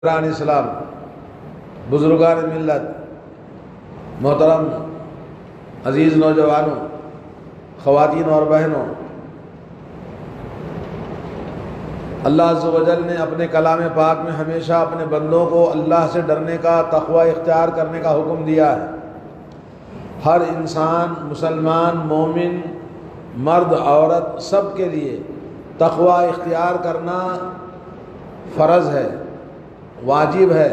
برادران اسلام، بزرگان ملت، محترم عزیز نوجوانوں، خواتین اور بہنوں، اللہ عز و جل نے اپنے کلام پاک میں ہمیشہ اپنے بندوں کو اللہ سے ڈرنے کا، تقوی اختیار کرنے کا حکم دیا ہے۔ ہر انسان، مسلمان، مومن، مرد، عورت، سب کے لیے تقوی اختیار کرنا فرض ہے، واجب ہے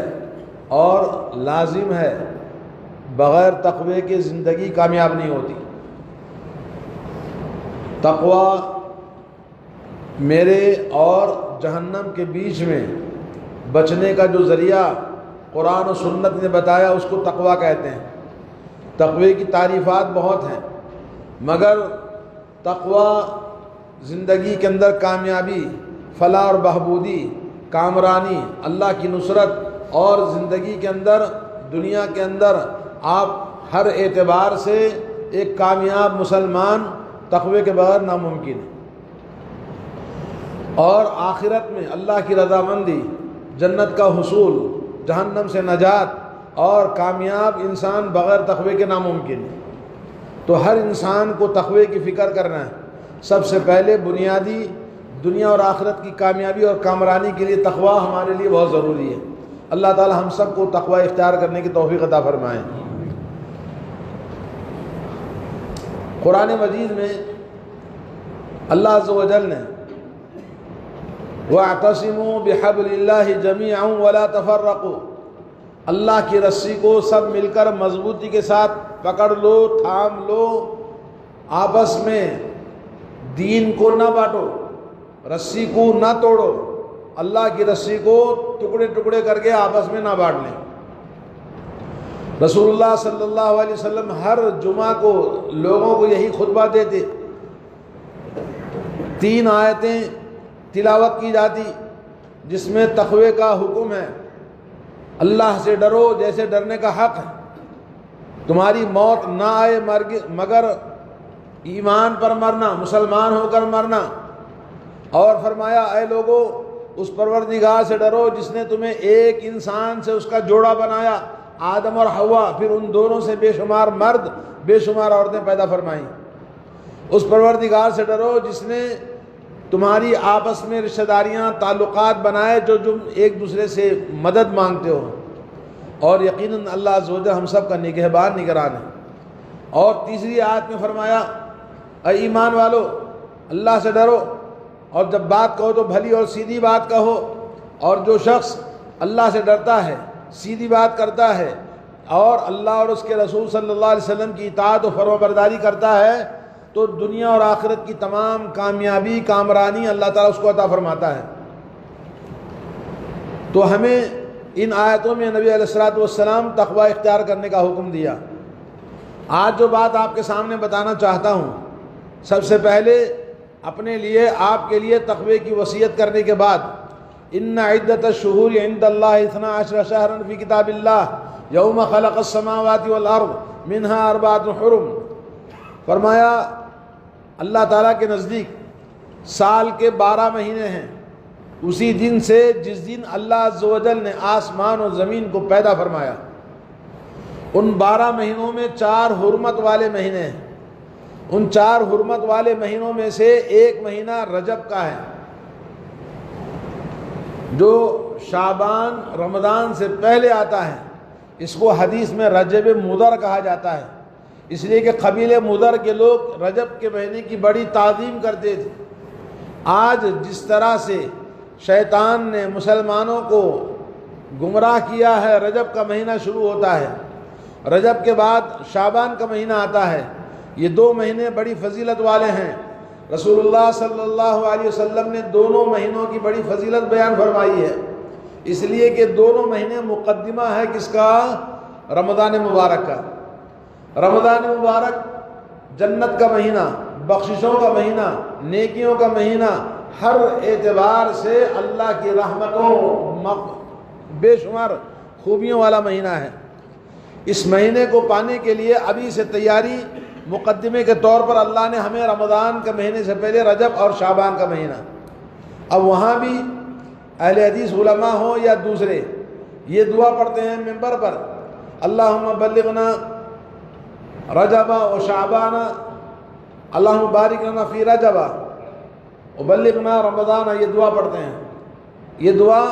اور لازم ہے۔ بغیر تقوی کے زندگی کامیاب نہیں ہوتی۔ تقوی میرے اور جہنم کے بیچ میں بچنے کا جو ذریعہ قرآن و سنت نے بتایا اس کو تقوی کہتے ہیں۔ تقوی کی تعریفات بہت ہیں، مگر تقوی زندگی کے اندر کامیابی، فلاح اور بہبودی، کامرانی، اللہ کی نصرت اور زندگی کے اندر، دنیا کے اندر آپ ہر اعتبار سے ایک کامیاب مسلمان تقوی کے بغیر ناممکن ہے۔ اور آخرت میں اللہ کی رضامندی، جنت کا حصول، جہنم سے نجات اور کامیاب انسان بغیر تقوی کے ناممکن ہے۔ تو ہر انسان کو تقوی کی فکر کرنا ہے۔ سب سے پہلے بنیادی دنیا اور آخرت کی کامیابی اور کامرانی کے لیے تقوی ہمارے لیے بہت ضروری ہے۔ اللہ تعالی ہم سب کو تقوی اختیار کرنے کی توفیق عطا فرمائے۔ قرآن مجید میں اللہ عز و جل نے وَاعْتَصِمُوا بِحَبْلِ اللَّهِ جَمِيعًا وَلَا تَفَرَّقُوا، اللہ کی رسی کو سب مل کر مضبوطی کے ساتھ پکڑ لو، تھام لو، آپس میں دین کو نہ بانٹو، رسی کو نہ توڑو، اللہ کی رسی کو ٹکڑے ٹکڑے کر کے آپس میں نہ بانٹ لیں۔ رسول اللہ صلی اللہ علیہ وسلم ہر جمعہ کو لوگوں کو یہی خطبہ دیتے۔ 3 آیتیں تلاوت کی جاتی جس میں تقوی کا حکم ہے۔ اللہ سے ڈرو جیسے ڈرنے کا حق ہے، تمہاری موت نہ آئے مگر ایمان پر مرنا، مسلمان ہو کر مرنا۔ اور فرمایا اے لوگو اس پروردگار سے ڈرو جس نے تمہیں ایک انسان سے اس کا جوڑا بنایا، آدم اور حوا، پھر ان دونوں سے بے شمار مرد، بے شمار عورتیں پیدا فرمائیں۔ اس پروردگار سے ڈرو جس نے تمہاری آپس میں رشتہ داریاں، تعلقات بنائے جو تم ایک دوسرے سے مدد مانگتے ہو، اور یقیناً اللہ عز و جل ہم سب کا نگہبان، نگران ہے۔ اور تیسری آیت میں فرمایا اے ایمان والو اللہ سے ڈرو، اور جب بات کہو تو بھلی اور سیدھی بات کہو، اور جو شخص اللہ سے ڈرتا ہے، سیدھی بات کرتا ہے اور اللہ اور اس کے رسول صلی اللہ علیہ وسلم کی اطاعت و فرمانبرداری کرتا ہے تو دنیا اور آخرت کی تمام کامیابی، کامرانی اللہ تعالیٰ اس کو عطا فرماتا ہے۔ تو ہمیں ان آیتوں میں نبی علیہ الصلوۃ والسلام تقوی اختیار کرنے کا حکم دیا۔ آج جو بات آپ کے سامنے بتانا چاہتا ہوں، سب سے پہلے اپنے لیے، آپ کے لیے تقوی کی وصیت کرنے کے بعد، ان عدۃ الشہور عند اللہ 12 شہرا فی کتاب اللہ یوم خلق السماوات والارض منها 4 حرم، فرمایا اللہ تعالیٰ کے نزدیک سال کے 12 مہینے ہیں اسی دن سے جس دن اللہ عز و جل نے آسمان و زمین کو پیدا فرمایا۔ ان 12 مہینوں میں 4 حرمت والے مہینے ہیں۔ ان 4 حرمت والے مہینوں میں سے ایک مہینہ رجب کا ہے، جو شعبان رمضان سے پہلے آتا ہے۔ اس کو حدیث میں رجب مضر کہا جاتا ہے، اس لیے کہ قبیلے مضر کے لوگ رجب کے مہینے کی بڑی تعظیم کرتے تھے۔ آج جس طرح سے شیطان نے مسلمانوں کو گمراہ کیا ہے، رجب کا مہینہ شروع ہوتا ہے، رجب کے بعد شعبان کا مہینہ آتا ہے۔ یہ 2 مہینے بڑی فضیلت والے ہیں۔ رسول اللہ صلی اللہ علیہ وسلم نے دونوں مہینوں کی بڑی فضیلت بیان فرمائی ہے، اس لیے کہ دونوں مہینے مقدمہ ہے کس کا؟ رمضان مبارک کا۔ رمضان مبارک جنت کا مہینہ، بخششوں کا مہینہ، نیکیوں کا مہینہ، ہر اعتبار سے اللہ کی رحمتوں، بے شمار خوبیوں والا مہینہ ہے۔ اس مہینے کو پانے کے لیے ابھی سے تیاری، مقدمے کے طور پر اللہ نے ہمیں رمضان کے مہینے سے پہلے رجب اور شعبان کا مہینہ، اب وہاں بھی اہل حدیث علماء ہوں یا دوسرے، یہ دعا پڑھتے ہیں ممبر پر، اللہم بلغنا رجب و شعبان، اللہم بارک لنا فی رجب و بلغنا رمضان، یہ دعا پڑھتے ہیں. یہ دعا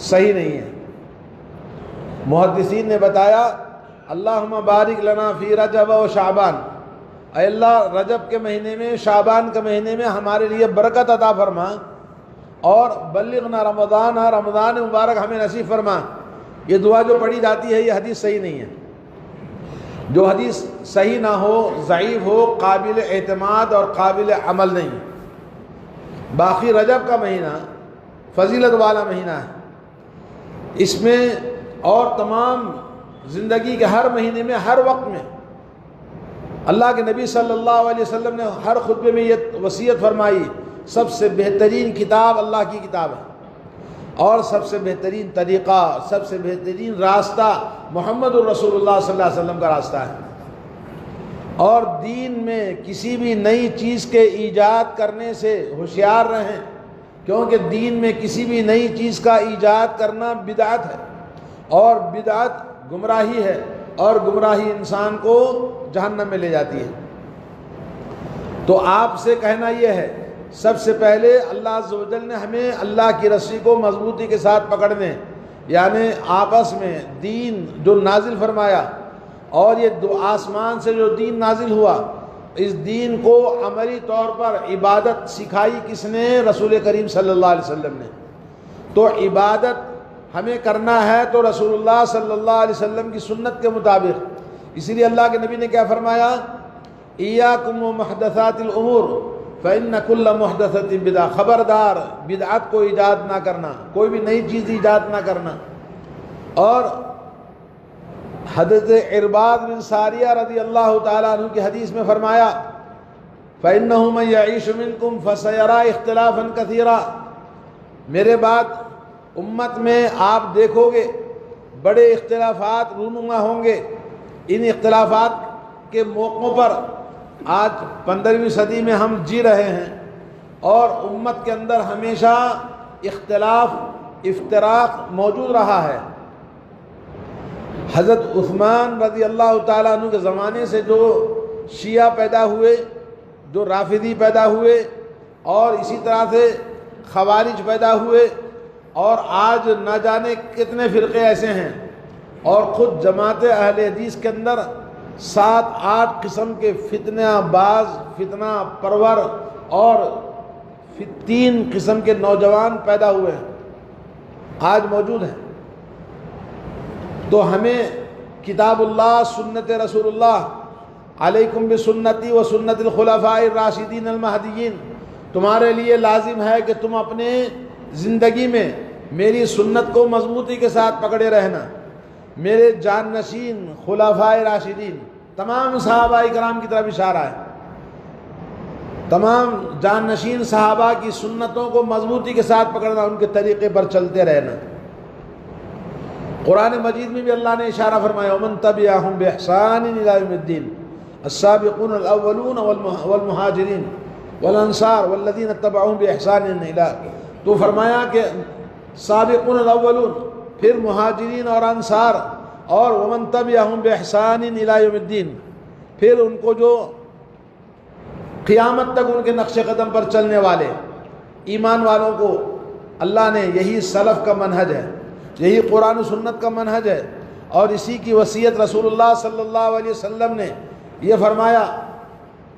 صحیح نہیں ہے. محدثین نے بتایا اللہم بارک لنا فی رجب و شعبان، اے اللہ رجب کے مہینے میں، شعبان کے مہینے میں ہمارے لیے برکت عطا فرما، اور بلغنا رمضان، رمضان مبارک ہمیں نصیب فرما. یہ دعا جو پڑھی جاتی ہے یہ حدیث صحیح نہیں ہے. جو حدیث صحیح نہ ہو، ضعیف ہو، قابل اعتماد اور قابل عمل نہیں. باقی رجب کا مہینہ فضیلت والا مہینہ ہے. اس میں اور تمام زندگی کے ہر مہینے میں، ہر وقت میں اللہ کے نبی صلی اللہ علیہ وسلم نے ہر خطبے میں یہ وصیت فرمائی، سب سے بہترین کتاب اللہ کی کتاب ہے، اور سب سے بہترین طریقہ، سب سے بہترین راستہ محمد الرسول اللہ صلی اللہ علیہ وسلم کا راستہ ہے. اور دین میں کسی بھی نئی چیز کے ایجاد کرنے سے ہوشیار رہیں، کیونکہ دین میں کسی بھی نئی چیز کا ایجاد کرنا بدعت ہے، اور بدعت گمراہی ہے، اور گمراہی انسان کو جہنم میں لے جاتی ہے. تو آپ سے کہنا یہ ہے، سب سے پہلے اللہ عز و جل نے ہمیں اللہ کی رسی کو مضبوطی کے ساتھ پکڑنے، یعنی آپس میں دین جو نازل فرمایا، اور یہ دو آسمان سے جو دین نازل ہوا، اس دین کو عملی طور پر عبادت سکھائی کس نے؟ رسول کریم صلی اللہ علیہ وسلم نے. تو عبادت ہمیں کرنا ہے تو رسول اللہ صلی اللہ علیہ وسلم کی سنت کے مطابق. اسی لیے اللہ کے نبی نے کیا فرمایا؟ ایاکم ومحدثات الامور فإن كل محدثۃ بدعہ، خبردار بدعت کو ایجاد نہ کرنا، کوئی بھی نئی چیز ایجاد نہ کرنا. اور حضرت عرباض بن ساریہ رضی اللہ تعالیٰ عنہ کی حدیث میں فرمایا فإنه من يعيش منكم فسيرى اختلافا كثيرا، میرے بعد امت میں آپ دیکھو گے بڑے اختلافات رونما ہوں گے. ان اختلافات کے موقعوں پر آج 15ویں صدی میں ہم جی رہے ہیں، اور امت کے اندر ہمیشہ اختلاف، افتراق موجود رہا ہے. حضرت عثمان رضی اللہ تعالیٰ عنہ کے زمانے سے جو شیعہ پیدا ہوئے، جو رافضی پیدا ہوئے، اور اسی طرح سے خوارج پیدا ہوئے، اور آج نہ جانے کتنے فرقے ایسے ہیں، اور خود جماعت اہل حدیث کے اندر 7-8 قسم کے فتنہ باز، فتنہ پرور اور 3 قسم کے نوجوان پیدا ہوئے ہیں، آج موجود ہیں. تو ہمیں کتاب اللہ، سنت رسول اللہ، علیکم بسنتی و سنت الخلفاء الراشدین المہدیین، تمہارے لیے لازم ہے کہ تم اپنے زندگی میں میری سنت کو مضبوطی کے ساتھ پکڑے رہنا. میرے جان نشین خلفاء راشدین، تمام صحابہ کرام کی طرف اشارہ ہے، تمام جان نشین صحابہ کی سنتوں کو مضبوطی کے ساتھ پکڑنا، ان کے طریقے پر چلتے رہنا. قرآن مجید میں بھی اللہ نے اشارہ فرمایا ومن تبعہم بإحسان الی یوم الدین السابقون الاولون والمہاجرین والانصار والذین اتبعوہم بإحسان الی، تو فرمایا کہ سابقون الاولون، پھر مہاجرین اور انصار، اور ومن تبعہم بإحسان الی یوم الدین، پھر ان کو جو قیامت تک ان کے نقش قدم پر چلنے والے ایمان والوں کو اللہ نے، یہی سلف کا منہج ہے، یہی قرآن و سنت کا منہج ہے. اور اسی کی وصیت رسول اللہ صلی اللہ علیہ وسلم نے یہ فرمایا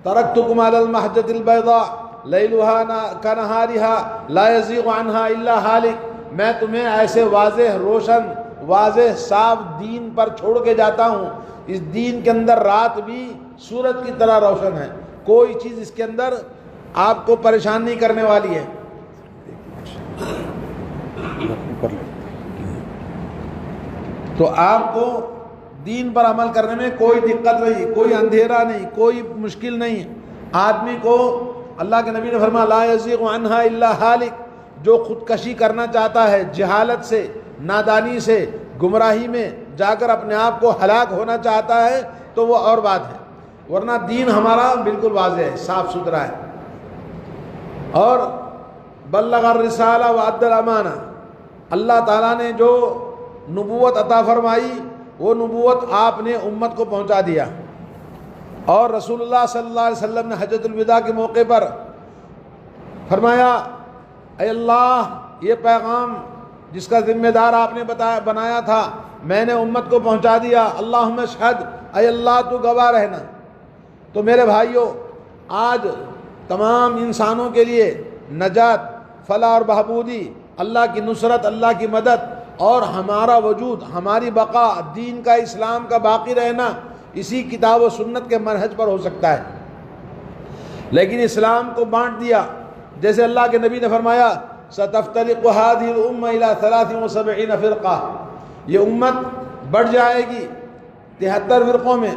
ترکتکم علی المحجۃ البیضاء لیلها کنہارها لا یزیغ عنها الا ہالک، میں تمہیں ایسے واضح، روشن، واضح، صاف دین پر چھوڑ کے جاتا ہوں. اس دین کے اندر رات بھی سورج کی طرح روشن ہے، کوئی چیز اس کے اندر آپ کو پریشان نہیں کرنے والی ہے. تو آپ کو دین پر عمل کرنے میں کوئی دقت نہیں، کوئی اندھیرا نہیں، کوئی مشکل نہیں. آدمی کو اللہ کے نبی نے فرمایا لا یزیغ عنہا الا ہالک، جو خودکشی کرنا چاہتا ہے، جہالت سے، نادانی سے، گمراہی میں جا کر اپنے آپ کو ہلاک ہونا چاہتا ہے تو وہ اور بات ہے، ورنہ دین ہمارا بالکل واضح ہے، صاف ستھرا ہے. اور بلغ الرسالہ وادى الامانہ، اللہ تعالیٰ نے جو نبوت عطا فرمائی وہ نبوت آپ نے امت کو پہنچا دیا، اور رسول اللہ صلی اللہ علیہ وسلم نے حجۃ الوداع کے موقع پر فرمایا اے اللہ یہ پیغام جس کا ذمہ دار آپ نے بنایا تھا میں نے امت کو پہنچا دیا، اللہم اشہد، اے اللہ تو گواہ رہنا۔ تو میرے بھائیوں، آج تمام انسانوں کے لیے نجات، فلاح اور بہبودی، اللہ کی نصرت، اللہ کی مدد اور ہمارا وجود، ہماری بقا، دین کا، اسلام کا باقی رہنا اسی کتاب و سنت کے منہج پر ہو سکتا ہے۔ لیکن اسلام کو بانٹ دیا، جیسے اللہ کے نبی نے فرمایا ستفترق هذه الامه الى 73 فرقہ، یہ امت بڑھ جائے گی 73 فرقوں میں۔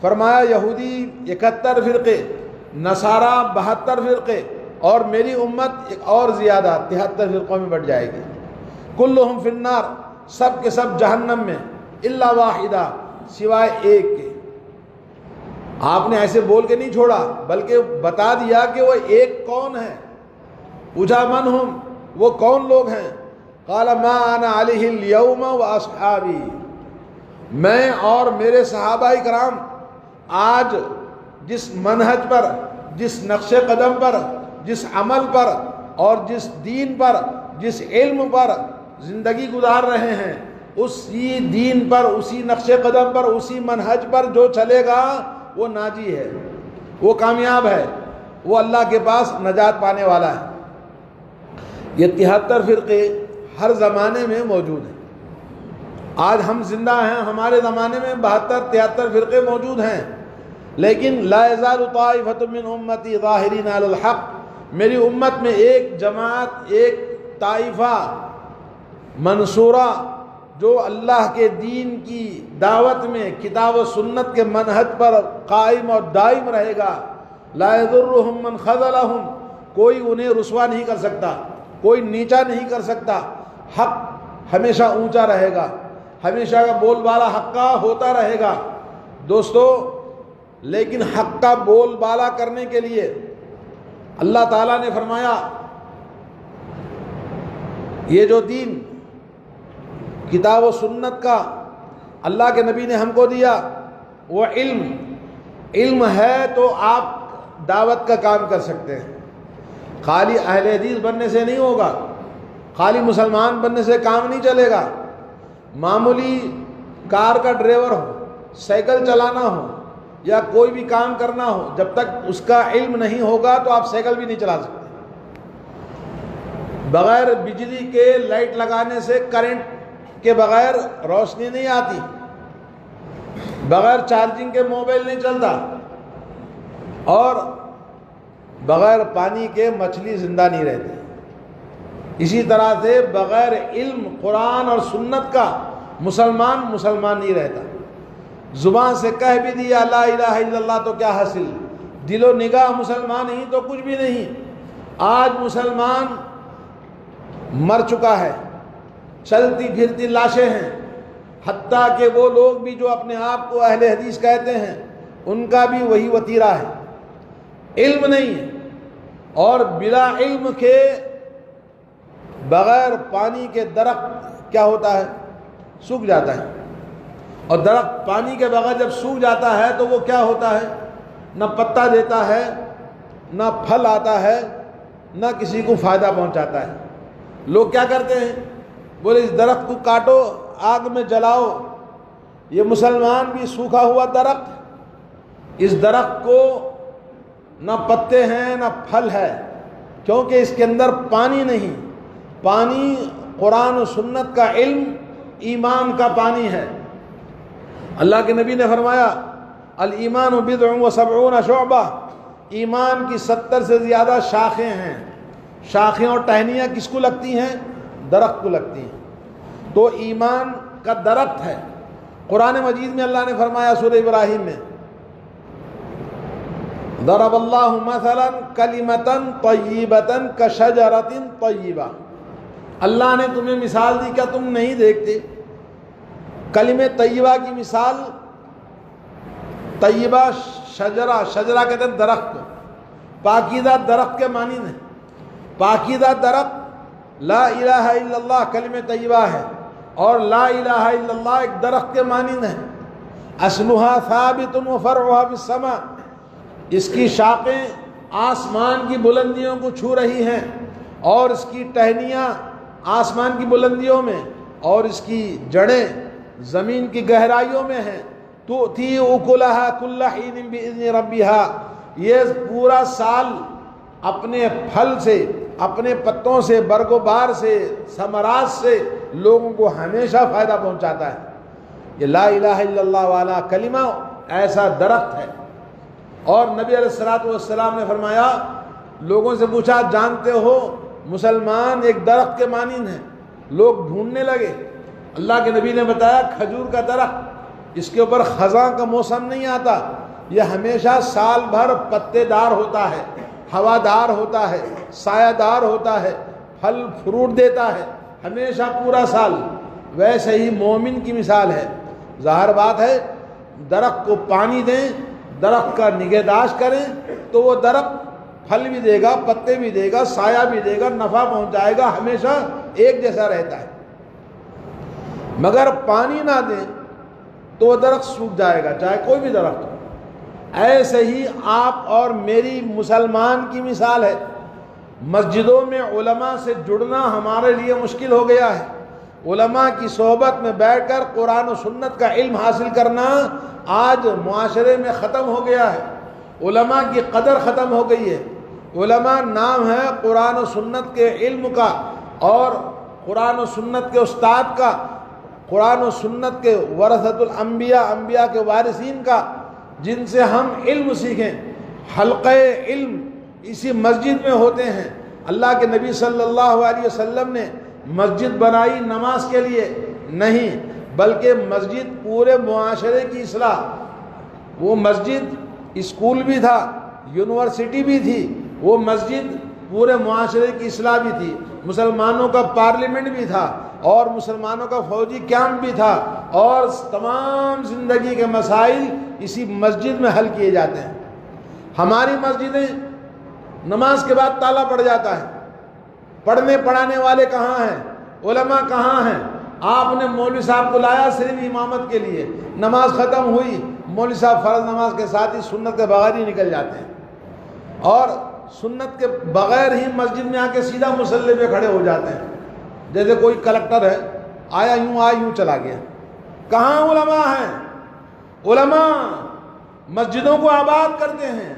فرمایا یہودی 71 فرقے، نصارہ 72 فرقے، اور میری امت ایک اور زیادہ 73 فرقوں میں بڑھ جائے گی۔ کلہم فی النار، سب کے سب جہنم میں، الا واحدہ، سوائے ایک کے۔ آپ نے ایسے بول کے نہیں چھوڑا بلکہ بتا دیا کہ وہ ایک کون ہے۔ پوچھا من ہم، وہ کون لوگ ہیں؟ قال ما انا علیہ اليوم واصحابی، میں اور میرے صحابہ کرام آج جس منہج پر، جس نقش قدم پر، جس عمل پر اور جس دین پر، جس علم پر زندگی گزار رہے ہیں، اسی دین پر، اسی نقش قدم پر، اسی منہج پر جو چلے گا وہ ناجی ہے، وہ کامیاب ہے، وہ اللہ کے پاس نجات پانے والا ہے۔ یہ 73 فرقے ہر زمانے میں موجود ہیں۔ آج ہم زندہ ہیں، ہمارے زمانے میں 72 73 فرقے موجود ہیں، لیکن لا یزال طائفۃ من امتی ظاہرین علی الحق، میری امت میں ایک جماعت، ایک طائفہ منصورہ جو اللہ کے دین کی دعوت میں کتاب و سنت کے منہج پر قائم اور دائم رہے گا۔ لا یضرہم من خذلہم، کوئی انہیں رسوا نہیں کر سکتا، کوئی نیچا نہیں کر سکتا، حق ہمیشہ اونچا رہے گا، ہمیشہ کا بول بالا حق کا ہوتا رہے گا۔ دوستو، لیکن حق کا بول بالا کرنے کے لیے اللہ تعالیٰ نے فرمایا یہ جو دین کتاب و سنت کا اللہ کے نبی نے ہم کو دیا وہ علم ہے تو آپ دعوت کا کام کر سکتے ہیں۔ خالی اہل حدیث بننے سے نہیں ہوگا، خالی مسلمان بننے سے کام نہیں چلے گا۔ معمولی کار کا ڈرائیور ہو، سائیکل چلانا ہو یا کوئی بھی کام کرنا ہو، جب تک اس کا علم نہیں ہوگا تو آپ سائیکل بھی نہیں چلا سکتے۔ بغیر بجلی کے لائٹ لگانے سے، کرنٹ کے بغیر روشنی نہیں آتی، بغیر چارجنگ کے موبائل نہیں چلتا، اور بغیر پانی کے مچھلی زندہ نہیں رہتی۔ اسی طرح سے بغیر علم قرآن اور سنت کا مسلمان نہیں رہتا۔ زبان سے کہہ بھی دیا لا الہ الا اللہ تو کیا حاصل، دل و نگاہ مسلمان ہی تو کچھ بھی نہیں۔ آج مسلمان مر چکا ہے، چلتی پھرتی لاشیں ہیں، حتیٰ کہ وہ لوگ بھی جو اپنے آپ کو اہل حدیث کہتے ہیں ان کا بھی وہی وتیرہ ہے، علم نہیں ہے۔ اور بلا علم کے بغیر پانی کے درخت کیا ہوتا ہے؟ سوکھ جاتا ہے، اور درخت پانی کے بغیر جب سوکھ جاتا ہے تو وہ کیا ہوتا ہے؟ نہ پتا دیتا ہے، نہ پھل آتا ہے، نہ کسی کو فائدہ پہنچاتا ہے۔ لوگ کیا کرتے ہیں؟ بولے اس درخت کو کاٹو، آگ میں جلاؤ۔ یہ مسلمان بھی سوکھا ہوا درخت، اس درخت کو نہ پتے ہیں نہ پھل ہے، کیونکہ اس کے اندر پانی نہیں۔ پانی قرآن و سنت کا علم، ایمان کا پانی ہے۔ اللہ کے نبی نے فرمایا الایمان بضع و سبعون شعبہ، ایمان کی 70 سے زیادہ شاخیں ہیں۔ شاخیں اور ٹہنیاں کس کو لگتی ہیں؟ درخت کو لگتی ہیں۔ تو ایمان کا درخت ہے۔ قرآن مجید میں اللہ نے فرمایا سورہ ابراہیم میں ضرب اللہ مثلا کلمۃ طیبۃ کشجرۃ طیبہ، اللہ نے تمہیں مثال دی، کیا تم نہیں دیکھتے؟ کلمہ طیبہ کی مثال، طیبہ شجرہ کہتے ہیں درخت کو، پاکیزہ درخت کے معنی نہیں۔ پاکیزہ درخت لا الہ الا اللہ کلمہ طیبہ ہے، اور لا الہ الا اللہ ایک درخت کے مانند ہے۔ اصلها ثابت وفرعها في السماء، اس کی شاخیں آسمان کی بلندیوں کو چھو رہی ہیں، اور اس کی ٹہنیاں آسمان کی بلندیوں میں، اور اس کی جڑیں زمین کی گہرائیوں میں ہیں۔ تؤتی اکلھا کل حین باذن ربھا، یہ پورا سال اپنے پھل سے، اپنے پتوں سے، برگ و بار سے، ثمرات سے لوگوں کو ہمیشہ فائدہ پہنچاتا ہے۔ یہ لا الہ الا اللہ والا کلمہ ایسا درخت ہے۔ اور نبی علیہ الصلوۃ والسلام نے فرمایا، لوگوں سے پوچھا جانتے ہو مسلمان ایک درخت کے مانند ہیں؟ لوگ ڈھونڈنے لگے۔ اللہ کے نبی نے بتایا کھجور کا درخت، اس کے اوپر خزاں کا موسم نہیں آتا، یہ ہمیشہ سال بھر پتے دار ہوتا ہے، ہوادار ہوتا ہے، سایہ دار ہوتا ہے، پھل فروٹ دیتا ہے ہمیشہ پورا سال۔ ویسے ہی مومن کی مثال ہے۔ ظاہر بات ہے درخت کو پانی دیں، درخت کا نگہداشت کریں تو وہ درخت پھل بھی دے گا، پتے بھی دے گا، سایہ بھی دے گا، نفع پہنچائے گا، ہمیشہ ایک جیسا رہتا ہے۔ مگر پانی نہ دیں تو وہ درخت سوکھ جائے گا، چاہے کوئی بھی درخت ہو۔ ایسے ہی آپ اور میری مسلمان کی مثال ہے۔ مسجدوں میں علماء سے جڑنا ہمارے لیے مشکل ہو گیا ہے۔ علماء کی صحبت میں بیٹھ کر قرآن و سنت کا علم حاصل کرنا آج معاشرے میں ختم ہو گیا ہے۔ علماء کی قدر ختم ہو گئی ہے۔ علماء نام ہے قرآن و سنت کے علم کا، اور قرآن و سنت کے استاد کا، قرآن و سنت کے ورثۃ الانبیاء، انبیاء کے وارثین کا، جن سے ہم علم سیکھیں۔ حلقہ علم اسی مسجد میں ہوتے ہیں۔ اللہ کے نبی صلی اللہ علیہ وسلم نے مسجد بنائی نماز کے لیے نہیں، بلکہ مسجد پورے معاشرے کی اصلاح۔ وہ مسجد اسکول بھی تھا، یونیورسٹی بھی تھی، وہ مسجد پورے معاشرے کی اصلاح بھی تھی، مسلمانوں کا پارلیمنٹ بھی تھا، اور مسلمانوں کا فوجی کیمپ بھی تھا، اور تمام زندگی کے مسائل اسی مسجد میں حل کیے جاتے ہیں۔ ہماری مسجدیں نماز کے بعد تالا پڑ جاتا ہے، پڑھنے پڑھانے والے کہاں ہیں؟ علماء کہاں ہیں؟ آپ نے مولوی صاحب کو لایا صرف امامت کے لیے، نماز ختم ہوئی، مولوی صاحب فرض نماز کے ساتھ ہی سنت کے بغیر ہی نکل جاتے ہیں، اور سنت کے بغیر ہی مسجد میں آ کے سیدھا مصلی پہ کھڑے ہو جاتے ہیں، جیسے کوئی کلکٹر ہے، آیا یوں چلا گیا۔ کہاں علماء ہیں؟ علماء مسجدوں کو آباد کرتے ہیں،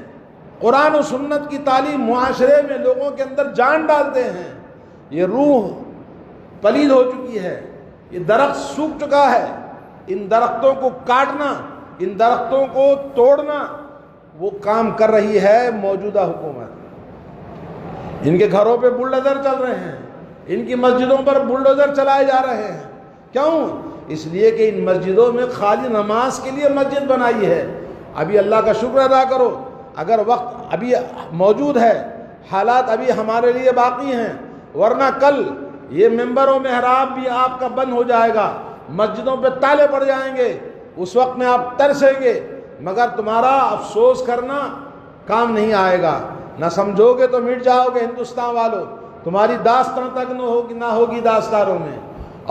قرآن و سنت کی تعلیم معاشرے میں لوگوں کے اندر جان ڈالتے ہیں۔ یہ روح پلید ہو چکی ہے، یہ درخت سوکھ چکا ہے۔ ان درختوں کو کاٹنا، ان درختوں کو توڑنا، وہ کام کر رہی ہے موجودہ حکومت۔ ان کے گھروں پہ بلڈوزر چل رہے ہیں، ان کی مسجدوں پر بلڈوزر چلائے جا رہے ہیں۔ کیوں؟ اس لیے کہ ان مسجدوں میں خالی نماز کے لیے مسجد بنائی ہے۔ ابھی اللہ کا شکر ادا کرو، اگر وقت ابھی موجود ہے، حالات ابھی ہمارے لیے باقی ہیں، ورنہ کل یہ ممبر و محراب بھی آپ کا بند ہو جائے گا، مسجدوں پہ تالے پڑ جائیں گے، اس وقت میں آپ ترسیں گے، مگر تمہارا افسوس کرنا کام نہیں آئے گا۔ نہ سمجھو گے تو مٹ جاؤ گے ہندوستان والوں، تمہاری داستان تک نہ ہوگی داستانوں میں۔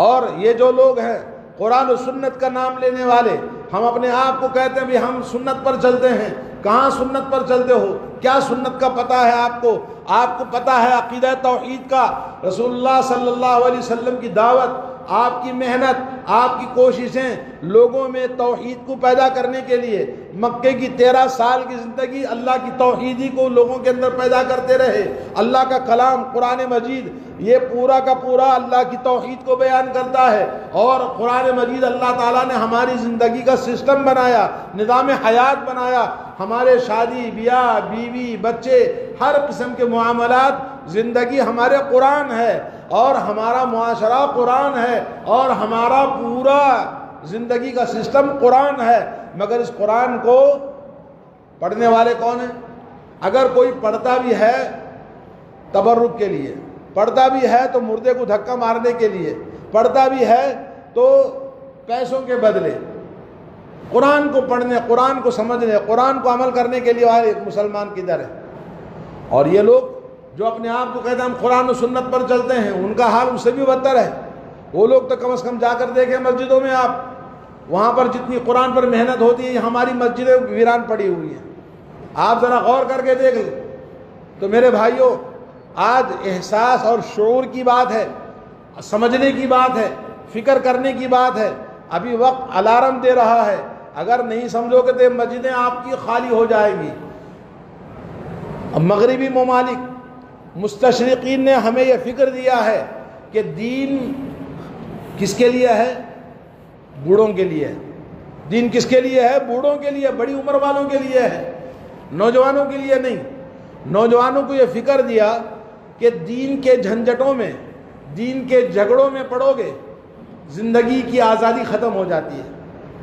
اور یہ جو لوگ ہیں قرآن و سنت کا نام لینے والے، ہم اپنے آپ کو کہتے ہیں بھی ہم سنت پر چلتے ہیں۔ کہاں سنت پر چلتے ہو؟ کیا سنت کا پتہ ہے آپ کو؟ آپ کو پتہ ہے عقیدہ توحید کا، رسول اللہ صلی اللہ علیہ وسلم کی دعوت، آپ کی محنت، آپ کی کوششیں لوگوں میں توحید کو پیدا کرنے کے لیے۔ مکے کی 13 سال کی زندگی اللہ کی توحیدی کو لوگوں کے اندر پیدا کرتے رہے۔ اللہ کا کلام قرآن مجید یہ پورا کا پورا اللہ کی توحید کو بیان کرتا ہے، اور قرآن مجید اللہ تعالیٰ نے ہماری زندگی کا سسٹم بنایا، نظام حیات بنایا۔ ہمارے شادی بیاہ، بیوی، بچے، ہر قسم کے معاملات، زندگی ہمارے قرآن ہے، اور ہمارا معاشرہ قرآن ہے، اور ہمارا پورا زندگی کا سسٹم قرآن ہے۔ مگر اس قرآن کو پڑھنے والے کون ہیں؟ اگر کوئی پڑھتا بھی ہے تبرک کے لیے، پڑھتا بھی ہے تو مردے کو دھکا مارنے کے لیے، پڑھتا بھی ہے تو پیسوں کے بدلے، قرآن کو پڑھنے، قرآن کو سمجھنے، قرآن کو عمل کرنے کے لیے والے مسلمان کدھر ہے؟ اور یہ لوگ جو اپنے آپ کو کہتے ہیں ہم قرآن و سنت پر چلتے ہیں، ان کا حال اس سے بھی بدتر ہے۔ وہ لوگ تو کم از کم جا کر دیکھیں مسجدوں میں آپ، وہاں پر جتنی قرآن پر محنت ہوتی ہے، ہماری مسجدیں ویران پڑی ہوئی ہیں۔ آپ ذرا غور کر کے دیکھ لیں۔ تو میرے بھائیوں، آج احساس اور شعور کی بات ہے، سمجھنے کی بات ہے، فکر کرنے کی بات ہے۔ ابھی وقت الارم دے رہا ہے، اگر نہیں سمجھو گے تو مسجدیں آپ کی خالی ہو جائیں گی۔ مغربی ممالک مستشرقین نے ہمیں یہ فکر دیا ہے کہ دین کس کے لیے ہے؟ بوڑھوں کے لیے ہے۔ دین کس کے لیے ہے؟ بوڑھوں کے لیے، بڑی عمر والوں کے لیے ہے، نوجوانوں کے لیے نہیں۔ نوجوانوں کو یہ فکر دیا کہ دین کے جھنجھٹوں میں، دین کے جھگڑوں میں پڑو گے، زندگی کی آزادی ختم ہو جاتی ہے،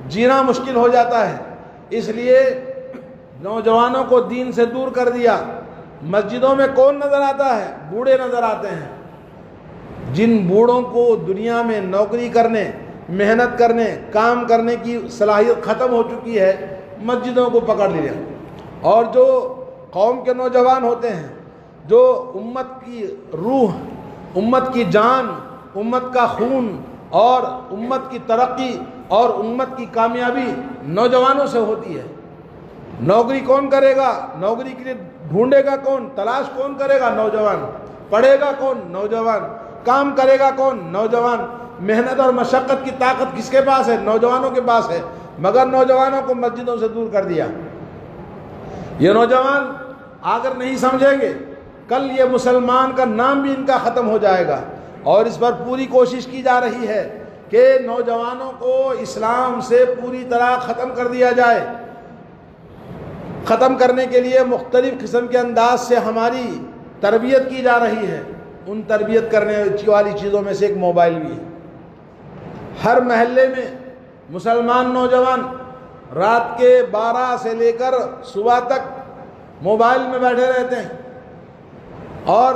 جینا مشکل ہو جاتا ہے۔ اس لیے نوجوانوں کو دین سے دور کر دیا۔ مسجدوں میں کون نظر آتا ہے؟ بوڑھے نظر آتے ہیں۔ جن بوڑھوں کو دنیا میں نوکری کرنے، محنت کرنے، کام کرنے کی صلاحیت ختم ہو چکی ہے، مسجدوں کو پکڑ لیا۔ اور جو قوم کے نوجوان ہوتے ہیں، جو امت کی روح، امت کی جان، امت کا خون اور امت کی ترقی اور امت کی کامیابی نوجوانوں سے ہوتی ہے۔ نوکری کون کرے گا؟ نوکری کے لیے ڈھونڈے گا کون؟ تلاش کون کرے گا؟ نوجوان۔ پڑھے گا کون؟ نوجوان۔ کام کرے گا کون؟ نوجوان۔ محنت اور مشقت کی طاقت کس کے پاس ہے؟ نوجوانوں کے پاس ہے۔ مگر نوجوانوں کو مسجدوں سے دور کر دیا۔ یہ نوجوان اگر نہیں سمجھیں گے، کل یہ مسلمان کا نام بھی ان کا ختم ہو جائے گا۔ اور اس پر پوری کوشش کی جا رہی ہے کہ نوجوانوں کو اسلام سے پوری طرح ختم کر دیا جائے۔ ختم کرنے کے لیے مختلف قسم کے انداز سے ہماری تربیت کی جا رہی ہے۔ ان تربیت کرنے والی چیزوں میں سے ایک موبائل بھی ہے۔ ہر محلے میں مسلمان نوجوان رات کے 12 سے لے کر صبح تک موبائل میں بیٹھے رہتے ہیں، اور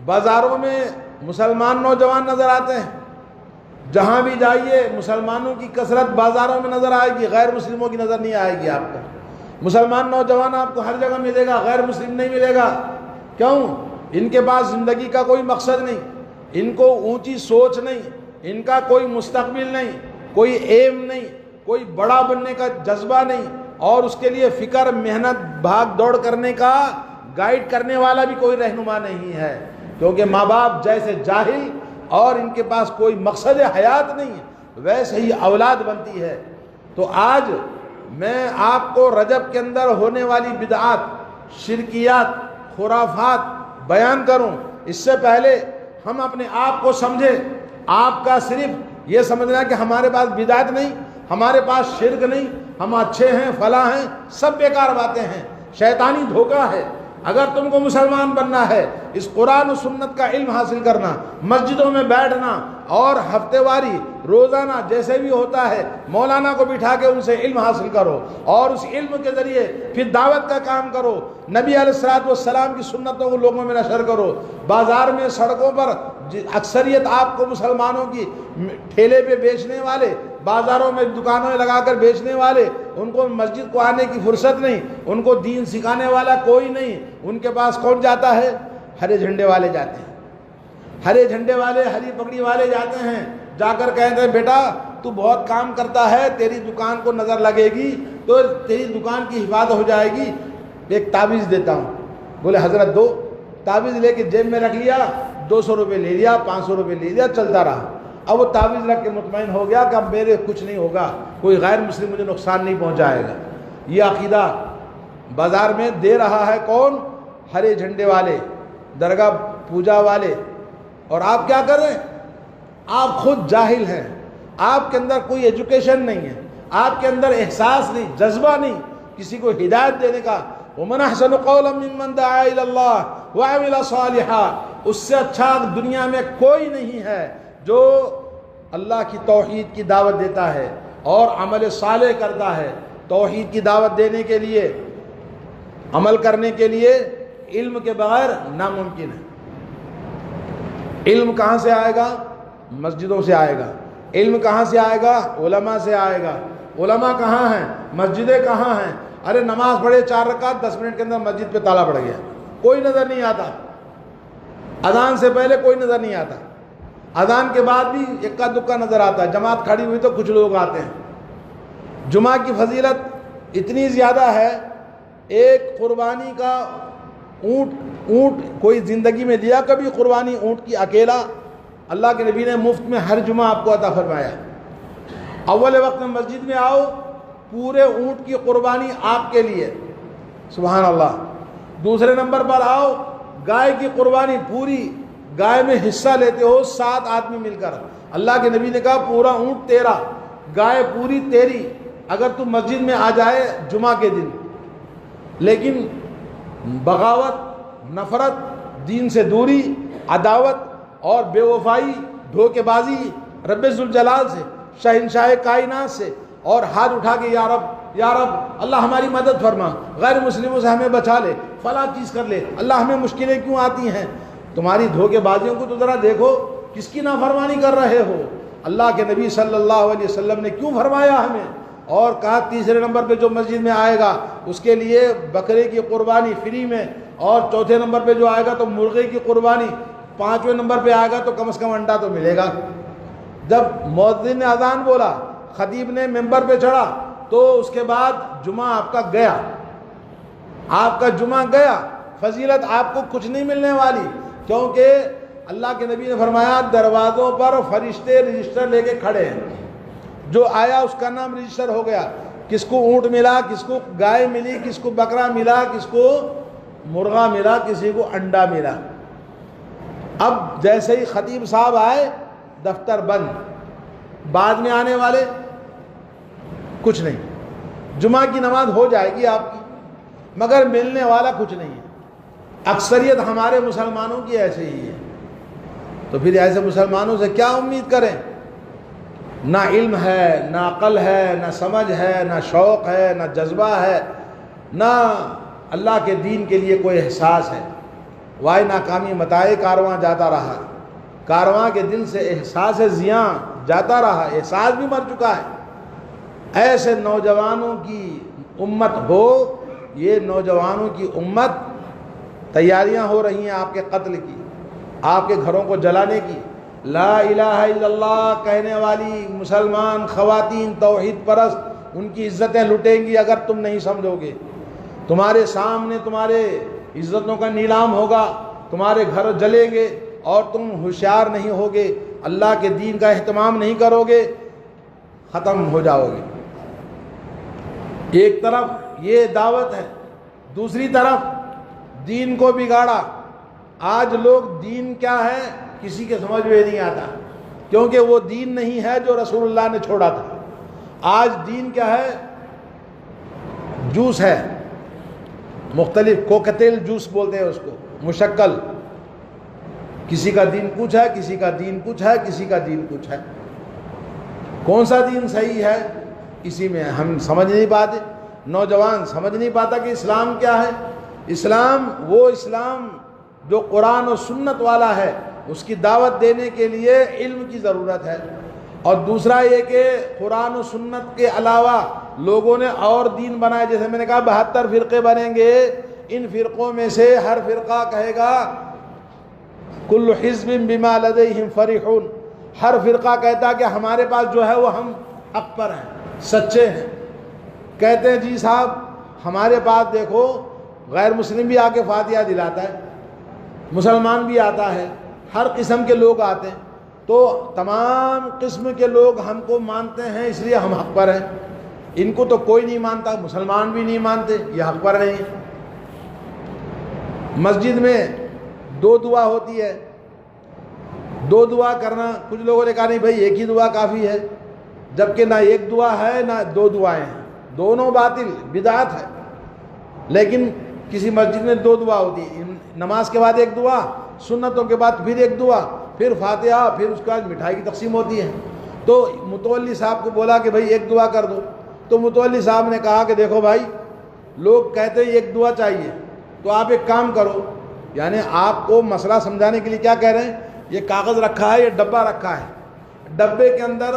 بازاروں میں مسلمان نوجوان نظر آتے ہیں۔ جہاں بھی جائیے مسلمانوں کی کثرت بازاروں میں نظر آئے گی، غیر مسلموں کی نظر نہیں آئے گی آپ کو۔ مسلمان نوجوان آپ کو ہر جگہ ملے گا، غیر مسلم نہیں ملے گا۔ کیوں؟ ان کے پاس زندگی کا کوئی مقصد نہیں، ان کو اونچی سوچ نہیں، ان کا کوئی مستقبل نہیں، کوئی ایم نہیں، کوئی بڑا بننے کا جذبہ نہیں، اور اس کے لیے فکر، محنت، بھاگ دوڑ کرنے کا گائیڈ کرنے والا بھی کوئی رہنما نہیں ہے۔ کیونکہ ماں باپ جیسے جاہل اور ان کے پاس کوئی مقصد حیات نہیں ہے، ویسے ہی اولاد بنتی ہے۔ تو آج میں آپ کو رجب کے اندر ہونے والی بدعات، شرکیات، خرافات بیان کروں، اس سے پہلے ہم اپنے آپ کو سمجھیں۔ آپ کا صرف یہ سمجھنا کہ ہمارے پاس بدعت نہیں، ہمارے پاس شرک نہیں، ہم اچھے ہیں، فلاں ہیں، سب بیکار باتیں ہیں، شیطانی دھوکہ ہے۔ اگر تم کو مسلمان بننا ہے، اس قرآن و سنت کا علم حاصل کرنا، مسجدوں میں بیٹھنا، اور ہفتے واری، روزانہ جیسے بھی ہوتا ہے مولانا کو بٹھا کے ان سے علم حاصل کرو، اور اس علم کے ذریعے پھر دعوت کا کام کرو، نبی علیہ الصلوۃ والسلام کی سنتوں کو لوگوں میں نشر کرو۔ بازار میں، سڑکوں پر اکثریت آپ کو مسلمانوں کی ٹھیلے پہ بیچنے والے، بازاروں میں دکانوں میں لگا کر بیچنے والے، ان کو مسجد کو آنے کی فرصت نہیں، ان کو دین سکھانے والا کوئی نہیں۔ ان کے پاس کون جاتا ہے؟ ہرے جھنڈے والے جاتے ہیں، ہرے جھنڈے والے، ہری پگڑی والے جاتے ہیں۔ جا کر کہتے ہیں بیٹا تو بہت کام کرتا ہے، تیری دکان کو نظر لگے گی تو تیری دکان کی حفاظت ہو جائے گی، ایک تعویذ دیتا ہوں۔ بولے حضرت دو۔ تعویذ لے کے جیب میں رکھ لیا، 200 روپے لے لیا، 500 روپے لے لیا، چلتا رہا۔ اب وہ تعویذ رکھ کے مطمئن ہو گیا کہ اب میرے کچھ نہیں ہوگا، کوئی غیر مسلم مجھے نقصان نہیں پہنچائے گا۔ یہ عقیدہ بازار میں دے رہا ہے کون؟ ہرے جھنڈے والے، درگاہ پوجا والے۔ اور آپ کیا کر رہے ہیں؟ آپ خود جاہل ہیں، آپ کے اندر کوئی ایجوکیشن نہیں ہے، آپ کے اندر احساس نہیں، جذبہ نہیں کسی کو ہدایت دینے کا۔ وَمَنْ أَحْسَنُ قَوْلًا مِّمَّنْ دَعَا إِلَى اللَّهِ وَعَمِلَ صَالِحًا۔ اس سے اچھا دنیا میں کوئی نہیں ہے جو اللہ کی توحید کی دعوت دیتا ہے اور عمل صالح کرتا ہے۔ توحید کی دعوت دینے کے لیے، عمل کرنے کے لیے علم کے بغیر ناممکن ہے۔ علم کہاں سے آئے گا؟ مسجدوں سے آئے گا۔ علم کہاں سے آئے گا؟ علماء سے آئے گا۔ علماء کہاں ہیں؟ مسجدیں کہاں ہیں؟ ارے نماز پڑھے 4 رکعت، 10 منٹ کے اندر مسجد پہ تالا پڑ گیا، کوئی نظر نہیں آتا۔ اذان سے پہلے کوئی نظر نہیں آتا، اذان کے بعد بھی اکا دکا نظر آتا ہے، جماعت کھڑی ہوئی تو کچھ لوگ آتے ہیں۔ جمعہ کی فضیلت اتنی زیادہ ہے، ایک قربانی کا اونٹ کوئی زندگی میں دیا کبھی قربانی اونٹ کی اکیلا؟ اللہ کے نبی نے مفت میں ہر جمعہ آپ کو عطا فرمایا۔ اول وقت میں مسجد میں آؤ، پورے اونٹ کی قربانی آپ کے لیے، سبحان اللہ۔ دوسرے نمبر پر آؤ، گائے کی قربانی، پوری گائے میں حصہ لیتے ہو 7 آدمی مل کر۔ اللہ کے نبی نے کہا پورا اونٹ تیرا، گائے پوری تیری، اگر تو مسجد میں آ جائے جمعہ کے دن۔ لیکن بغاوت، نفرت، دین سے دوری، عداوت اور بے وفائی، دھوکے بازی رب ذوالجلال سے، شہنشاہ کائنات سے، اور ہاتھ اٹھا کے یا رب یا رب اللہ ہماری مدد فرما، غیر مسلموں سے ہمیں بچا لے، فلاں چیز کر لے، اللہ ہمیں مشکلیں کیوں آتی ہیں؟ تمہاری دھوکے بازیوں کو تو ذرا دیکھو، کس کی نافرمانی کر رہے ہو؟ اللہ کے نبی صلی اللہ علیہ وسلم نے کیوں فرمایا ہمیں، اور کہا تیسرے نمبر پہ جو مسجد میں آئے گا اس کے لیے بکرے کی قربانی فری میں، اور چوتھے نمبر پہ جو آئے گا تو مرغے کی قربانی، پانچویں نمبر پہ آئے گا تو کم از کم انڈا تو ملے گا۔ جب مؤذن نے اذان بولا، خطیب نے ممبر پہ چڑھا، تو اس کے بعد جمعہ آپ کا گیا، آپ کا جمعہ گیا، فضیلت آپ کو کچھ نہیں ملنے والی، کیونکہ اللہ کے نبی نے فرمایا دروازوں پر فرشتے رجسٹر لے کے کھڑے ہیں، جو آیا اس کا نام رجسٹر ہو گیا، کس کو اونٹ ملا، کس کو گائے ملی، کس کو بکرا ملا، کس کو مرغا ملا، کسی کو انڈا ملا۔ اب جیسے ہی خطیب صاحب آئے دفتر بند، بعد میں آنے والے کچھ نہیں، جمعہ کی نماز ہو جائے گی آپ کی، مگر ملنے والا کچھ نہیں ہے۔ اکثریت ہمارے مسلمانوں کی ایسے ہی ہے، تو پھر ایسے مسلمانوں سے کیا امید کریں؟ نہ علم ہے، نہ عقل ہے، نہ سمجھ ہے، نہ شوق ہے، نہ جذبہ ہے، نہ اللہ کے دین کے لیے کوئی احساس ہے۔ وائے ناکامی متائے کارواں جاتا رہا، کارواں کے دل سے احساس زیاں جاتا رہا، احساس بھی مر چکا ہے۔ ایسے نوجوانوں کی امت ہو، یہ نوجوانوں کی امت، تیاریاں ہو رہی ہیں آپ کے قتل کی، آپ کے گھروں کو جلانے کی۔ لا الہ الا اللہ کہنے والی مسلمان خواتین توحید پرست، ان کی عزتیں لٹیں گی اگر تم نہیں سمجھو گے۔ تمہارے سامنے تمہارے عزتوں کا نیلام ہوگا، تمہارے گھر جلیں گے، اور تم ہوشیار نہیں ہوگے، اللہ کے دین کا اہتمام نہیں کرو گے، ختم ہو جاؤ گے۔ ایک طرف یہ دعوت ہے، دوسری طرف دین کو بگاڑا۔ آج لوگ دین کیا ہے کسی کے سمجھ میں نہیں آتا، کیونکہ وہ دین نہیں ہے جو رسول اللہ نے چھوڑا تھا۔ آج دین کیا ہے؟ جوس ہے، مختلف کوکٹیل جوس بولتے ہیں اس کو، مشکل، کسی کا دین کچھ ہے، کسی کا دین کچھ ہے، کسی کا دین کچھ ہے۔ کون سا دین صحیح ہے اسی میں ہم سمجھ نہیں پاتے، نوجوان سمجھ نہیں پاتا کہ اسلام کیا ہے۔ اسلام وہ اسلام جو قرآن و سنت والا ہے، اس کی دعوت دینے کے لیے علم کی ضرورت ہے، اور دوسرا یہ کہ قرآن و سنت کے علاوہ لوگوں نے اور دین بنائے، جیسے میں نے کہا 72 فرقے بنیں گے، ان فرقوں میں سے ہر فرقہ کہے گا کل حزب بما لدیہم فرحون، ہر فرقہ کہتا کہ ہمارے پاس جو ہے وہ ہم حق پر ہیں، سچے ہیں۔ کہتے ہیں جی صاحب ہمارے پاس دیکھو غیر مسلم بھی آ کے فاتحہ دلاتا ہے، مسلمان بھی آتا ہے، ہر قسم کے لوگ آتے ہیں، تو تمام قسم کے لوگ ہم کو مانتے ہیں، اس لیے ہم حق پر ہیں۔ ان کو تو کوئی نہیں مانتا، مسلمان بھی نہیں مانتے، یہ حق پر نہیں۔ مسجد میں 2 دعا ہوتی ہے، 2 دعا کرنا، کچھ لوگوں نے کہا نہیں بھائی ایک ہی دعا کافی ہے، جبکہ نہ ایک دعا ہے نہ 2 دعائیں ہیں، دونوں باطل بدعت ہے۔ لیکن کسی مسجد میں 2 دعا ہوتی ہے، نماز کے بعد ایک دعا، سنتوں کے بعد پھر ایک دعا، پھر فاتحہ، پھر اس کے بعد مٹھائی کی تقسیم ہوتی ہے۔ تو متولی صاحب کو بولا کہ بھائی ایک دعا کر دو، تو متولی صاحب نے کہا کہ دیکھو بھائی لوگ کہتے ہیں ایک دعا چاہیے، تو آپ ایک کام کرو، یعنی آپ کو مسئلہ سمجھانے کے لیے کیا کہہ رہے ہیں، یہ کاغذ رکھا ہے، یہ ڈبہ رکھا ہے، ڈبے کے اندر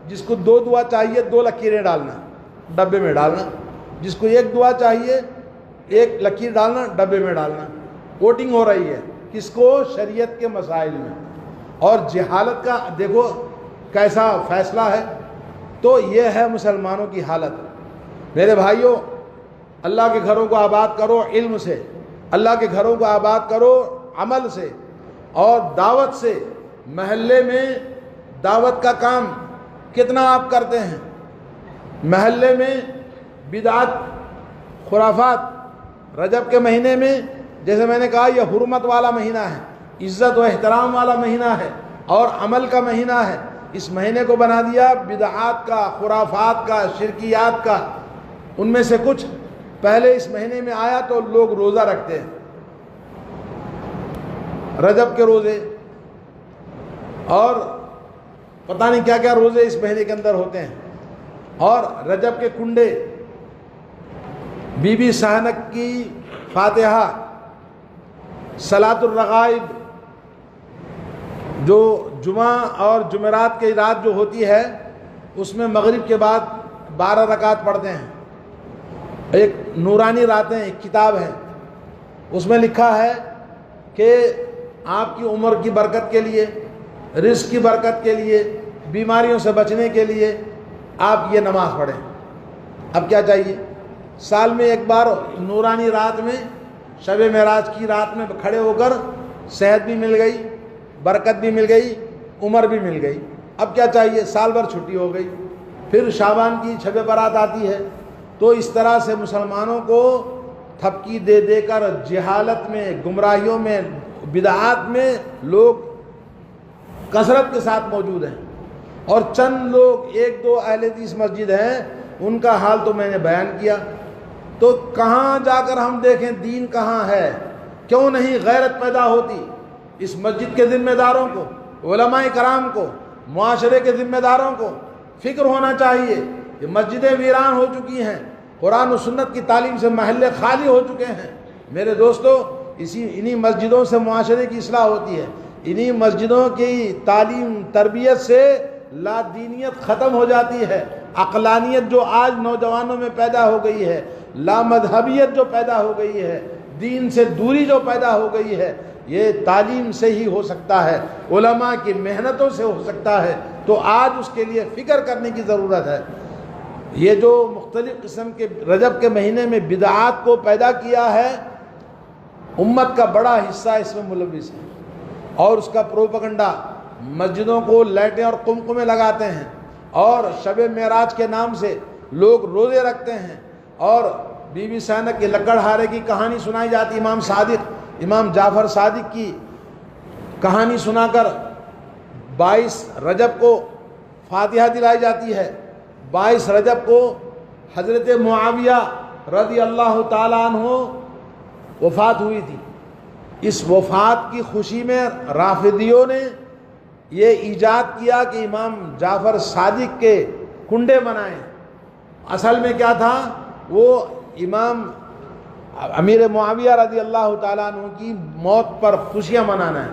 جس کو 2 دعا چاہیے 2 لکیریں ڈالنا، ڈبے میں ڈالنا، جس کو 1 دعا چاہیے 1 لکیر ڈالنا، ڈبے میں ڈالنا۔ ووٹنگ ہو رہی ہے، کس کو؟ شریعت کے مسائل میں. اور جہالت کا دیکھو کیسا فیصلہ ہے. تو یہ ہے مسلمانوں کی حالت. میرے بھائیوں، اللہ کے گھروں کو آباد کرو علم سے، اللہ کے گھروں کو آباد کرو عمل سے اور دعوت سے. محلے میں دعوت کا کام کتنا آپ کرتے ہیں؟ محلے میں بدعت خرافات رجب کے مہینے میں، جیسے میں نے کہا یہ حرمت والا مہینہ ہے، عزت و احترام والا مہینہ ہے اور عمل کا مہینہ ہے. اس مہینے کو بنا دیا بدعات کا، خرافات کا، شرکیات کا. ان میں سے کچھ پہلے اس مہینے میں آیا تو لوگ روزہ رکھتے ہیں، رجب کے روزے، اور پتہ نہیں کیا کیا روزے اس مہینے کے اندر ہوتے ہیں. اور رجب کے کنڈے، بی بی سہنک کی فاتحہ، صلاۃ الرغائب جو جمعہ اور جمعرات کی رات جو ہوتی ہے اس میں مغرب کے بعد 12 رکعت پڑھتے ہیں. ایک نورانی راتیں ایک کتاب ہے، اس میں لکھا ہے کہ آپ کی عمر کی برکت کے لیے، رزق کی برکت کے لیے، بیماریوں سے بچنے کے لیے آپ یہ نماز پڑھیں. اب کیا چاہیے؟ سال میں ایک بار نورانی رات میں، شب معراج کی رات میں کھڑے ہو کر صحت بھی مل گئی، برکت بھی مل گئی، عمر بھی مل گئی. اب کیا چاہیے؟ سال بھر چھٹی ہو گئی. پھر شعبان کی شب برات آتی ہے. تو اس طرح سے مسلمانوں کو تھپکی دے دے کر جہالت میں، گمراہیوں میں، بدعات میں لوگ کثرت کے ساتھ موجود ہیں. اور چند لوگ، ایک دو اہل حدیث مسجد ہیں، ان کا حال تو میں نے بیان کیا. تو کہاں جا کر ہم دیکھیں دین کہاں ہے؟ کیوں نہیں غیرت پیدا ہوتی؟ اس مسجد کے ذمہ داروں کو، علماء کرام کو، معاشرے کے ذمہ داروں کو فکر ہونا چاہیے. یہ مسجدیں ویران ہو چکی ہیں، قرآن و سنت کی تعلیم سے محلے خالی ہو چکے ہیں. میرے دوستو، انہی مسجدوں سے معاشرے کی اصلاح ہوتی ہے. انہی مسجدوں کی تعلیم تربیت سے لا دینیت ختم ہو جاتی ہے. عقلانیت جو آج نوجوانوں میں پیدا ہو گئی ہے، لا مذہبیت جو پیدا ہو گئی ہے، دین سے دوری جو پیدا ہو گئی ہے، یہ تعلیم سے ہی ہو سکتا ہے، علماء کی محنتوں سے ہو سکتا ہے. تو آج اس کے لیے فکر کرنے کی ضرورت ہے. یہ جو مختلف قسم کے رجب کے مہینے میں بدعات کو پیدا کیا ہے، امت کا بڑا حصہ اس میں ملوث ہے. اور اس کا پروپیگنڈا، مسجدوں کو لائٹیں اور قمقمے لگاتے ہیں، اور شب معراج کے نام سے لوگ روزے رکھتے ہیں، اور بی بی سہنک کے لکڑہارے کی کہانی سنائی جاتی. امام جعفر صادق کی کہانی سنا کر 22 رجب کو فاتحہ دلائی جاتی ہے. 22 رجب کو حضرت معاویہ رضی اللہ تعالیٰ عنہ وفات ہوئی تھی. اس وفات کی خوشی میں رافضیوں نے یہ ایجاد کیا کہ امام جعفر صادق کے کنڈے بنائیں. اصل میں کیا تھا؟ وہ امام امیر معاویہ رضی اللہ تعالیٰ عنہ کی موت پر خوشیاں منانا ہے.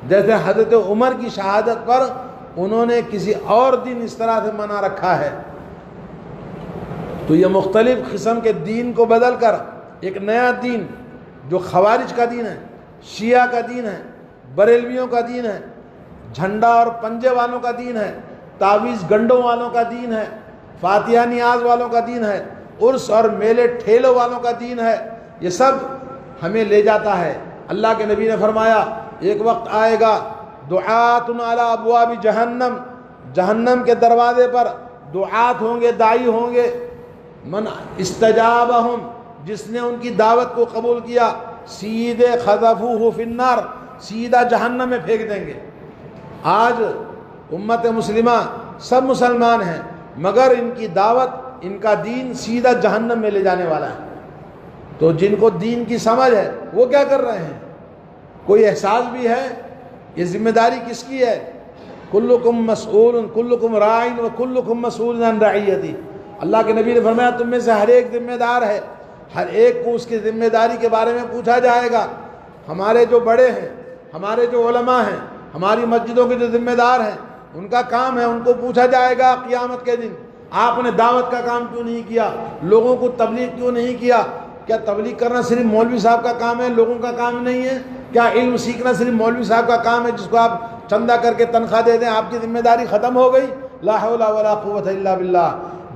جیسے حضرت عمر کی شہادت پر انہوں نے کسی اور دن اس طرح سے منا رکھا ہے. تو یہ مختلف قسم کے دین کو بدل کر ایک نیا دین جو خوارج کا دین ہے، شیعہ کا دین ہے، بریلویوں کا دین ہے، جھنڈا اور پنجے والوں کا دین ہے، تعویذ گنڈوں والوں کا دین ہے، فاتحہ نیاز والوں کا دین ہے، عرس اور میلے ٹھیلوں والوں کا دین ہے، یہ سب ہمیں لے جاتا ہے. اللہ کے نبی نے فرمایا ایک وقت آئے گا دعات علی ابواب جہنم، جہنم کے دروازے پر دعات ہوں گے، داعی ہوں گے. من استجابہم، جس نے ان کی دعوت کو قبول کیا، سیدھے خذفوہ فی النار، سیدھا جہنم میں پھینک دیں گے. آج امت مسلمہ سب مسلمان ہیں، مگر ان کی دعوت، ان کا دین سیدھا جہنم میں لے جانے والا ہے. تو جن کو دین کی سمجھ ہے وہ کیا کر رہے ہیں؟ کوئی احساس بھی ہے؟ یہ ذمہ داری کس کی ہے؟ کلکم مسئول، کلکم راعٍ و کلکم مسئول عن رعیتہ. اللہ کے نبی نے فرمایا تم میں سے ہر ایک ذمہ دار ہے، ہر ایک کو اس کی ذمہ داری کے بارے میں پوچھا جائے گا. ہمارے جو بڑے ہیں، ہمارے جو علماء ہیں، ہماری مسجدوں کے جو ذمہ دار ہیں، ان کا کام ہے، ان کو پوچھا جائے گا قیامت کے دن آپ نے دعوت کا کام کیوں نہیں کیا، لوگوں کو تبلیغ کیوں نہیں کیا. کیا تبلیغ کرنا صرف مولوی صاحب کا کام ہے، لوگوں کا کام نہیں ہے؟ کیا علم سیکھنا صرف مولوی صاحب کا کام ہے جس کو آپ چندہ کر کے تنخواہ دے دیں، آپ کی ذمہ داری ختم ہو گئی؟ لا حول ولا قوت الا باللہ۔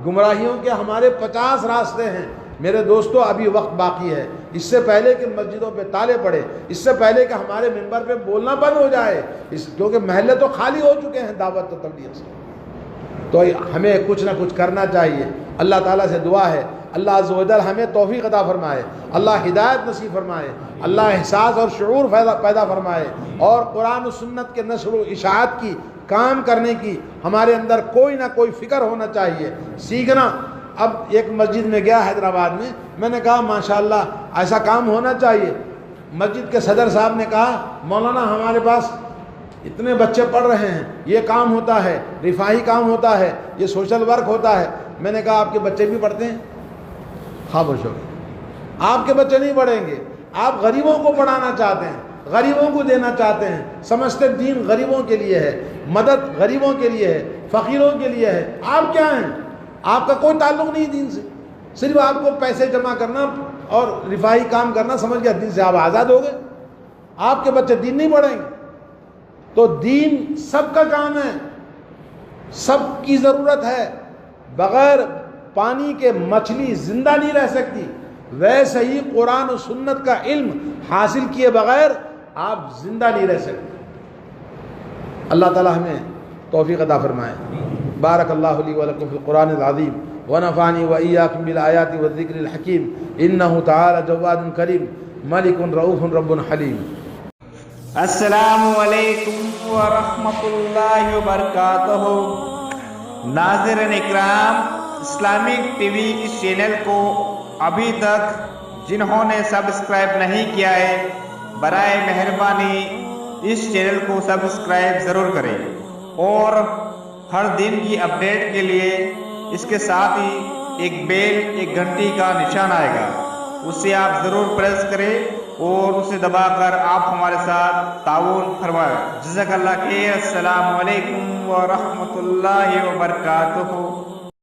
گمراہیوں کے ہمارے 50 راستے ہیں میرے دوستو، ابھی وقت باقی ہے، اس سے پہلے کہ مسجدوں پہ تالے پڑے، اس سے پہلے کہ ہمارے منبر پہ بولنا بند ہو جائے، کیونکہ محلے تو خالی ہو چکے ہیں دعوت و تبلیغ سے، تو ہمیں کچھ نہ کچھ کرنا چاہیے۔ اللہ تعالیٰ سے دعا ہے اللہ عز و جل ہمیں توفیق عطا فرمائے، اللہ ہدایت نصیب فرمائے، اللہ احساس اور شعور پیدا فرمائے، اور قرآن و سنت کے نشر و اشاعت کی کام کرنے کی ہمارے اندر کوئی نہ کوئی فکر ہونا چاہیے، سیکھنا۔ اب ایک مسجد میں گیا حیدرآباد میں نے کہا ماشاءاللہ ایسا کام ہونا چاہیے۔ مسجد کے صدر صاحب نے کہا مولانا ہمارے پاس اتنے بچے پڑھ رہے ہیں، یہ کام ہوتا ہے، رفاہی کام ہوتا ہے، یہ سوشل ورک ہوتا ہے۔ میں نے کہا آپ کے بچے بھی پڑھتے ہیں؟ خاموش ہو گئے۔ آپ کے بچے نہیں پڑھیں گے، آپ غریبوں کو پڑھانا چاہتے ہیں، غریبوں کو دینا چاہتے ہیں، سمجھتے دین غریبوں کے لیے ہے، مدد غریبوں کے لیے ہے، فقیروں کے لیے ہے۔ آپ کیا ہیں؟ آپ کا کوئی تعلق نہیں دین سے، صرف آپ کو پیسے جمع کرنا اور رفاہی کام کرنا، سمجھ گیا دین سے آپ آزاد ہو گئے۔ آپ کے بچے دین نہیں پڑھیں گے۔ تو دین سب کا کام ہے، سب کی ضرورت ہے۔ بغیر پانی کے مچھلی زندہ نہیں رہ سکتی، ویسے ہی قرآن و سنت کا علم حاصل کیے بغیر آپ زندہ نہیں رہ سکتے۔ اللہ تعالی ہمیں توفیق عطا فرمائے۔ بارک اللہ لی ولکم فی القرآن العظیم ونفعنی وإیاکم بالآیات والذکر الحکیم انہ تعالی جواد کریم ملک رؤوف رب حلیم۔ السلام علیکم ورحمۃ اللہ وبرکاتہ۔ ناظرین اکرام، اسلامک ٹی وی اس چینل کو ابھی تک جنہوں نے سبسکرائب نہیں کیا ہے، برائے مہربانی اس چینل کو سبسکرائب ضرور کریں، اور ہر دن کی اپڈیٹ کے لیے اس کے ساتھ ہی ایک بیل، ایک گھنٹی کا نشان آئے گا، اسے آپ ضرور پریس کریں اور اسے دبا کر آپ ہمارے ساتھ تعاون فرمائیں۔ جزاک اللہ خیر۔ السلام علیکم ورحمۃ اللہ وبرکاتہ۔